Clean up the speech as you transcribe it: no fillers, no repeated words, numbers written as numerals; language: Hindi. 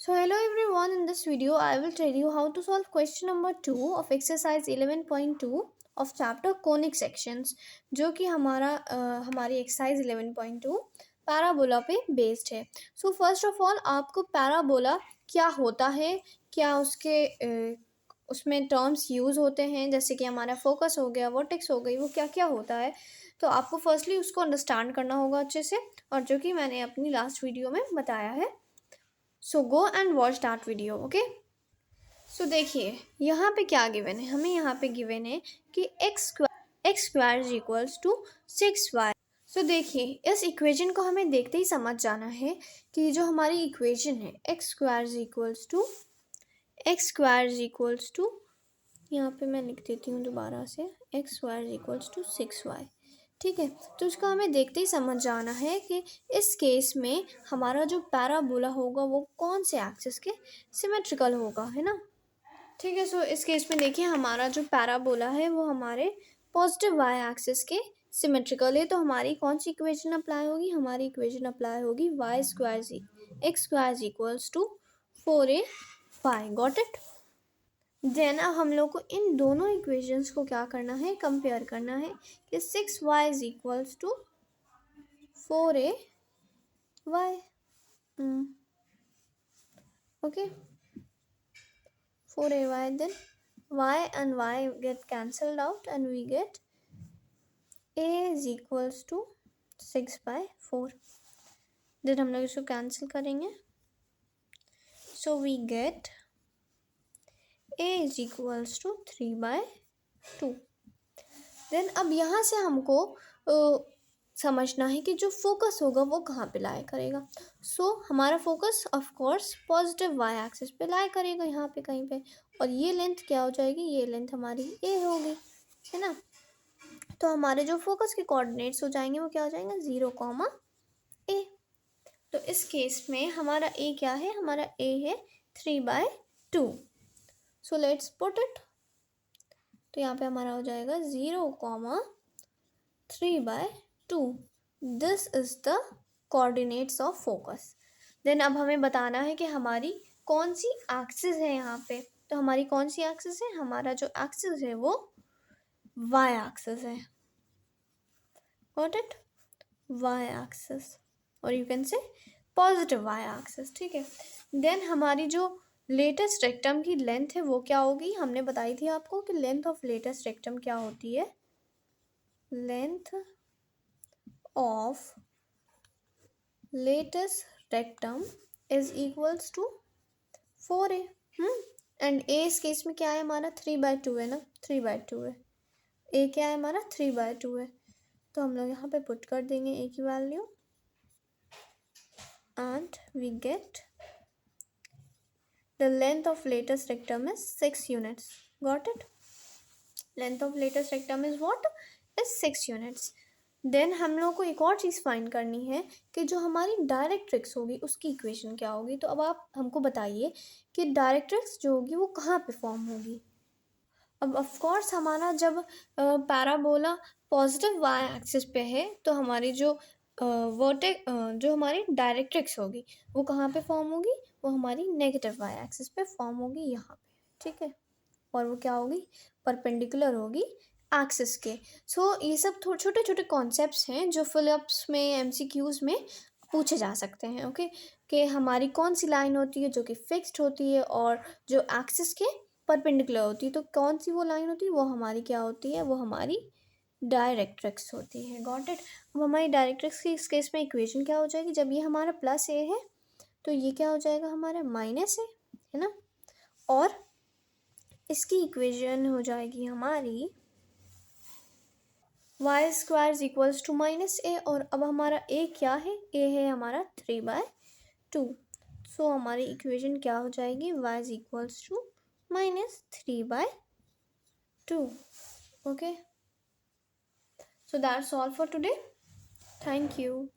So hello everyone, in this video I will tell you how to solve question number 2 of exercise 11.2 of chapter conic sections, जो कि हमारी exercise 11.2 पैराबोला पे बेस्ड है. सो फर्स्ट ऑफ ऑल आपको पैराबोला क्या होता है, क्या उसमें टर्म्स यूज़ होते हैं, जैसे कि हमारा फोकस हो गया, वर्टेक्स हो गई, वो क्या क्या होता है, तो आपको फर्स्टली उसको अंडरस्टैंड करना होगा अच्छे से, और जो कि मैंने अपनी लास्ट वीडियो में बताया है. So go and watch that video. Okay, so देखिए यहाँ पे क्या गिवन है. हमें यहाँ पे गिवन है कि X square is equals to 6y. So देखिए इस इक्वेशन को हमें देखते ही समझ जाना है कि जो हमारी इक्वेशन है X square is equals to यहाँ पे मैं लिख देती हूँ दोबारा से, X square is equals to 6y. ठीक है, तो इसका हमें देखते ही समझ जाना है कि इस केस में हमारा जो पैराबोला होगा वो कौन से एक्सिस के सिमेट्रिकल होगा, है ना. ठीक है, सो इस केस में देखिए हमारा जो पैराबोला है वो हमारे पॉजिटिव वाई एक्सिस के सिमेट्रिकल है. तो हमारी कौन सी इक्वेशन अप्लाई होगी, हमारी इक्वेशन अप्लाई होगी Y square X square equals to 4ay. Got it. Then अब हम लोग को इन दोनों इक्वेशंस को क्या करना है, कंपेयर करना है कि 6y is equals to 4ay. Okay, 4ay. then y and y get cancelled out and we get a is equals to 6/4. then हम लोग इसको कैंसिल करेंगे, so we get a is equals to 3/2. Then अब यहाँ से हमको समझना है कि जो फोकस होगा वो कहाँ पे लाई करेगा. सो हमारा focus of course positive Y axis पे लाई करेगा, यहाँ पे कहीं पे. और ये लेंथ क्या हो जाएगी, ये लेंथ हमारी ए होगी, है ना. तो हमारे जो फोकस के कोऑर्डिनेट्स हो जाएंगे वो क्या हो जाएंगे, 0, a. तो इस केस में हमारा ए क्या है, हमारा ए है 3/2. So let's put it. तो यहाँ पे हमारा हो जाएगा 0, 3/2. This is the coordinates of focus. Then अब हमें बताना है कि हमारी कौन सी एक्सिस है यहाँ पे. तो हमारी कौन सी एक्सिस है, हमारा जो एक्सिस है वो वाई एक्सिस है. गॉट इट, वाई एक्सिस, और you can say positive Y axis. ठीक है, देन हमारी जो लेटेस्ट रेक्टम की लेंथ है वो क्या होगी, हमने बताई थी आपको कि लेंथ ऑफ लेटेस्ट रेक्टम क्या होती है, length of latest rectum is equals to 4a. And a इस केस में क्या है, हमारा 3/2 है ना, 3/2 है. ए क्या है, हमारा 3/2 है. तो हम लोग यहाँ पे पुट कर देंगे ए की value and we get the length of latest rectum is 6 units. Got it? Length of latest rectum is what? Is 6 units. Then हम लोग को एक और चीज़ फाइंड करनी है कि जो हमारी डायरेक्ट्रिक्स होगी उसकी इक्वेशन क्या होगी. तो अब आप हमको बताइए कि डायरेक्ट्रिक्स जो होगी वो कहाँ पे फॉर्म होगी. अब ऑफ कोर्स हमारा जब पैराबोला पॉजिटिव वाई एक्सिस पे है तो हमारी जो जो हमारी डायरेक्ट्रिक्स होगी वो कहाँ पे फॉर्म होगी, वो हमारी नेगेटिव वाई एक्सिस पे फॉर्म होगी यहाँ पे. ठीक है, और वो क्या होगी, परपेंडिकुलर होगी एक्सिस के. सो ये सब थोड़े छोटे छोटे कॉन्सेप्ट्स हैं जो फिलिप्स में एमसीक्यूज़ में पूछे जा सकते हैं. ओके, कि हमारी कौन सी लाइन होती है जो कि फिक्स्ड होती है और जो एक्सिस के परपेंडिकुलर होती है. तो कौन सी वो लाइन होती है, वो हमारी क्या होती है, वो हमारी डायरेक्ट्रिक्स होती है. Got it. अब हमारी डायरेक्ट्रिक्स की इस केस में इक्वेशन क्या हो जाएगी, जब ये हमारा प्लस ए है तो ये क्या हो जाएगा, हमारा माइनस ए, है ना. और इसकी इक्वेशन हो जाएगी हमारी Y square equals to -a. और अब हमारा ए क्या है, ए है हमारा 3/2. सो हमारी इक्वेशन क्या हो जाएगी, Y is equals to -3/2. Okay, so that's all for today. Thank you.